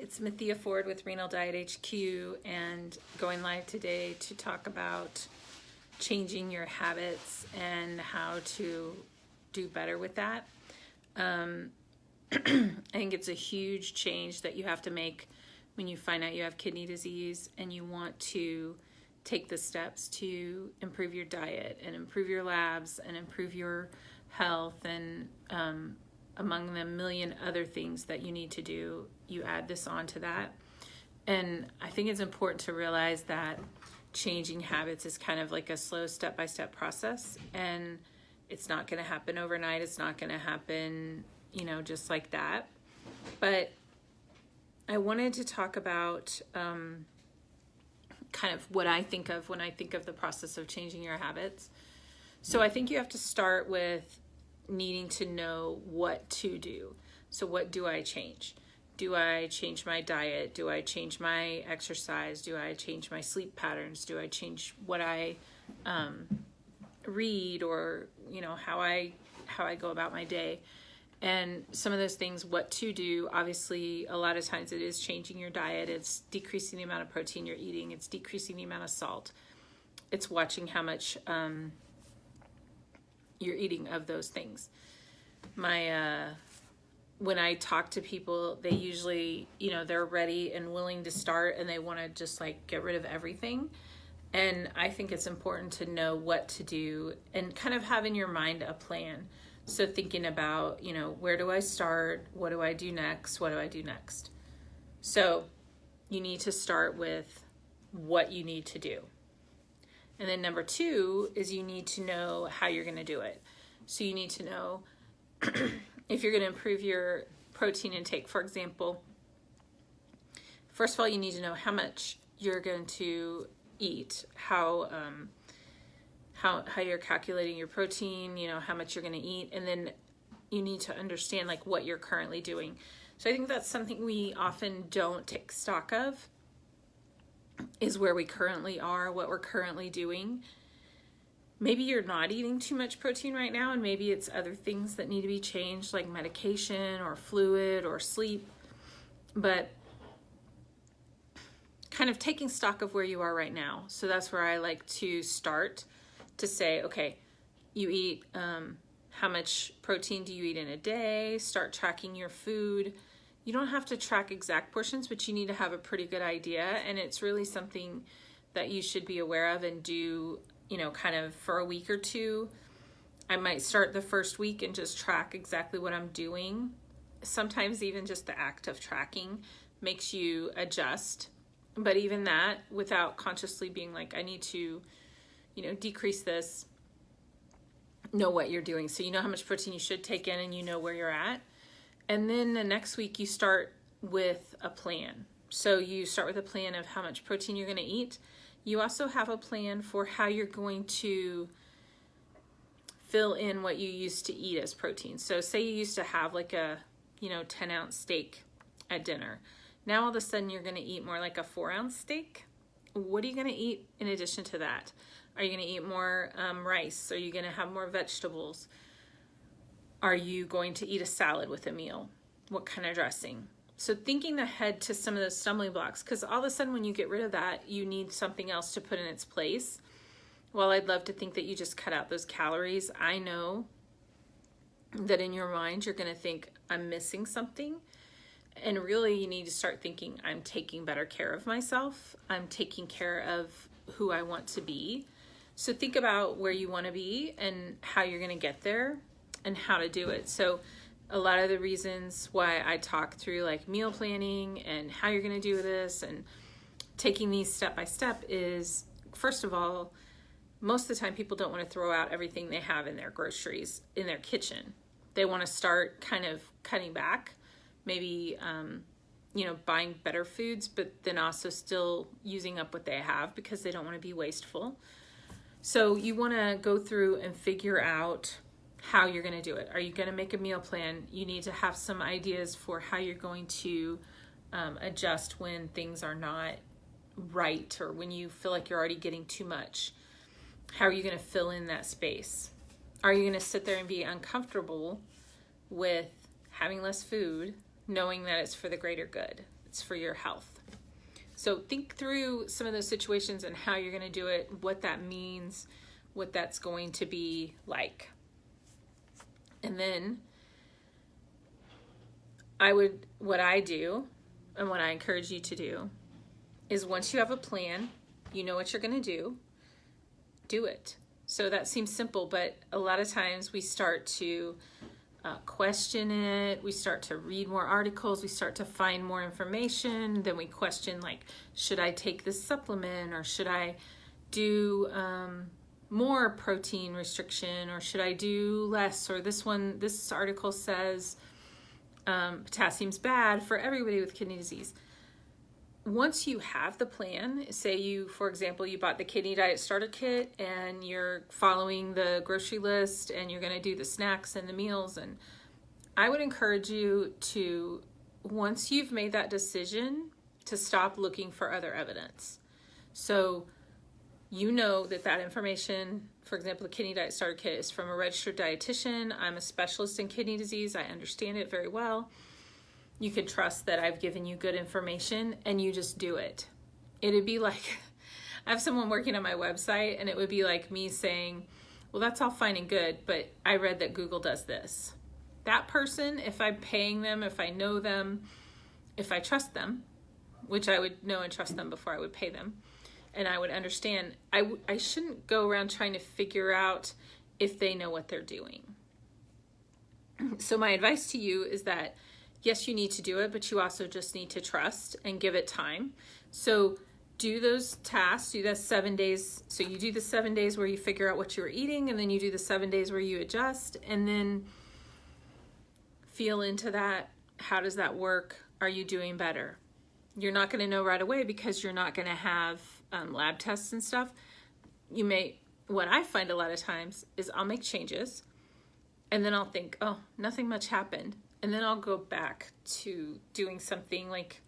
It's Mathea Ford with Renal Diet HQ and going live today to talk about changing your habits and how to do better with that. I think it's a huge change that you have to make when you find out you have kidney disease and you want to take the steps to improve your diet and improve your labs and improve your health and among the million other things that you need to do, you add this on to that. And I think it's important to realize that changing habits is kind of like a slow step-by-step process, and it's not going to happen overnight. It's not going to happen, just like that. But I wanted to talk about kind of what I think of when I think of the process of changing your habits. So I think you have to start with needing to know what to do. So what do I change? Do I change my diet? Do I change my exercise? Do I change my sleep patterns? Do I change what I read, or how I go about my day? And some of those things, what to do, obviously a lot of times it is changing your diet. It's decreasing the amount of protein you're eating. It's decreasing the amount of salt. It's watching how much you're eating of those things. When I talk to people, they usually, they're ready and willing to start and they want to just like get rid of everything. And I think it's important to know what to do and kind of have in your mind a plan. So thinking about, where do I start? What do I do next? What do I do next? So you need to start with what you need to do. And then number 2 is you need to know how you're going to do it. So you need to know if you're going to improve your protein intake, for example. First of all, you need to know how much you're going to eat, how you're calculating your protein, how much you're going to eat, and then you need to understand like what you're currently doing. So I think that's something we often don't take stock of, is where we currently are, what we're currently doing. Maybe you're not eating too much protein right now, and maybe it's other things that need to be changed, like medication or fluid or sleep. But kind of taking stock of where you are right now. So that's where I like to start, to say, okay, you eat, how much protein do you eat in a day? Start tracking your food. You don't have to track exact portions, but you need to have a pretty good idea. And it's really something that you should be aware of and do, kind of for a week or two. I might start the first week and just track exactly what I'm doing. Sometimes even just the act of tracking makes you adjust. But even that, without consciously being like, I need to, decrease this, know what you're doing. So you know how much protein you should take in and you know where you're at. And then the next week you start with a plan. So you start with a plan of how much protein you're going to eat. You also have a plan for how you're going to fill in what you used to eat as protein. So say you used to have like a, 10-ounce steak at dinner. Now all of a sudden you're going to eat more like a 4-ounce steak. What are you going to eat in addition to that? Are you going to eat more rice? Are you going to have more vegetables? Are you going to eat a salad with a meal? What kind of dressing? So thinking ahead to some of those stumbling blocks, because all of a sudden when you get rid of that, you need something else to put in its place. Well, I'd love to think that you just cut out those calories. I know that in your mind, you're going to think, I'm missing something. And really you need to start thinking, I'm taking better care of myself. I'm taking care of who I want to be. So think about where you want to be and how you're going to get there and how to do it. So a lot of the reasons why I talk through like meal planning and how you're going to do this and taking these step by step is, first of all, most of the time people don't want to throw out everything they have in their groceries in their kitchen. They want to start kind of cutting back, maybe, buying better foods, but then also still using up what they have because they don't want to be wasteful. So you want to go through and figure out how you're going to do it. Are you going to make a meal plan? You need to have some ideas for how you're going to adjust when things are not right or when you feel like you're already getting too much. How are you going to fill in that space? Are you going to sit there and be uncomfortable with having less food, knowing that it's for the greater good? it's for your health. So think through some of those situations and how you're going to do it, what that means, what that's going to be like. And then what I do and what I encourage you to do is once you have a plan, you know what you're going to do it. So that seems simple, but a lot of times we start to question it. We start to read more articles. We start to find more information. Then we question, like, should I take this supplement, or should I do more protein restriction, or should I do less? Or this article says potassium's bad for everybody with kidney disease. Once you have the plan, say you, for example, you bought the kidney diet starter kit and you're following the grocery list and you're going to do the snacks and the meals. And I would encourage you to, once you've made that decision, to stop looking for other evidence. So you know that information, for example, the kidney diet starter kit is from a registered dietitian. I'm a specialist in kidney disease. I understand it very well. You can trust that I've given you good information, and you just do it. It'd be like, I have someone working on my website, and it would be like me saying, well, that's all fine and good, but I read that Google does this. That person, if I'm paying them, if I know them, if I trust them, which I would know and trust them before I would pay them, and I would understand, I shouldn't go around trying to figure out if they know what they're doing. So my advice to you is that, yes, you need to do it, but you also just need to trust and give it time. So do those tasks, do that 7 days. So you do the 7 days where you figure out what you were eating, and then you do the 7 days where you adjust, and then feel into that. How does that work? Are you doing better? You're not going to know right away because you're not going to have lab tests and stuff. What I find a lot of times is I'll make changes, and then I'll think, oh, nothing much happened. And then I'll go back to doing something like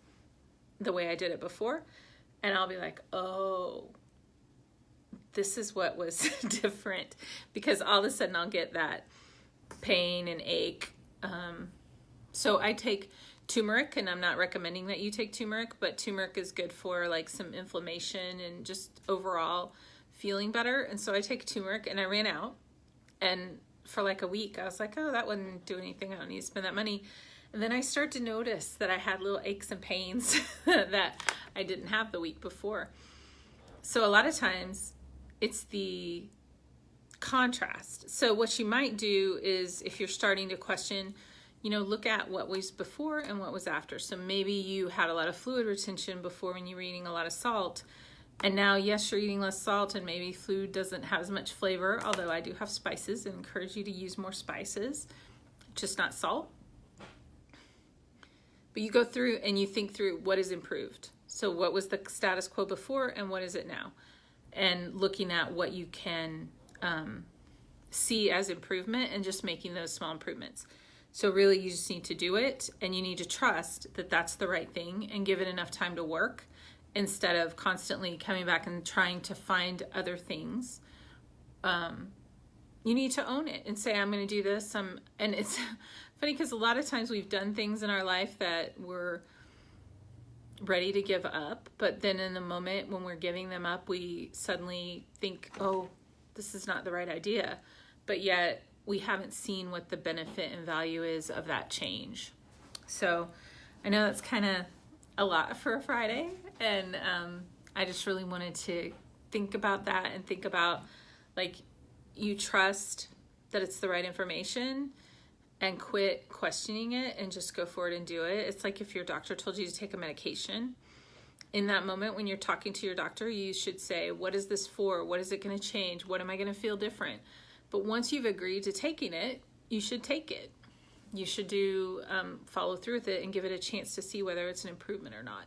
the way I did it before. And I'll be like, oh, this is what was different. Because all of a sudden I'll get that pain and ache. So I take turmeric, and I'm not recommending that you take turmeric, but turmeric is good for like some inflammation and just overall feeling better. And so I take turmeric, and I ran out. And for like a week, I was like, oh, that wouldn't do anything. I don't need to spend that money. And then I start to notice that I had little aches and pains that I didn't have the week before. So a lot of times it's the contrast. So what you might do is, if you're starting to question, look at what was before and what was after. So maybe you had a lot of fluid retention before when you were eating a lot of salt. And now, yes, you're eating less salt, and maybe food doesn't have as much flavor, although I do have spices and encourage you to use more spices, just not salt. But you go through and you think through what is improved. So what was the status quo before, and what is it now? And looking at what you can see as improvement, and just making those small improvements. So really, you just need to do it, and you need to trust that that's the right thing, and give it enough time to work, instead of constantly coming back and trying to find other things. You need to own it and say, I'm going to do this. And it's funny because a lot of times we've done things in our life that we're ready to give up, but then in the moment when we're giving them up, we suddenly think, oh, this is not the right idea. But yet we haven't seen what the benefit and value is of that change. So I know that's kind of a lot for a Friday, and I just really wanted to think about that, and think about, like, you trust that it's the right information, and quit questioning it and just go forward and do it. It's like if your doctor told you to take a medication. In that moment when you're talking to your doctor, you should say, what is this for? What is it going to change? What am I going to feel different? But once you've agreed to taking it, you should take it. You should follow through with it and give it a chance to see whether it's an improvement or not,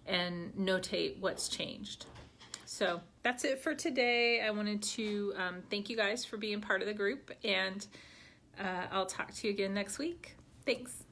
and notate what's changed. So that's it for today. I wanted to thank you guys for being part of the group, and I'll talk to you again next week. Thanks.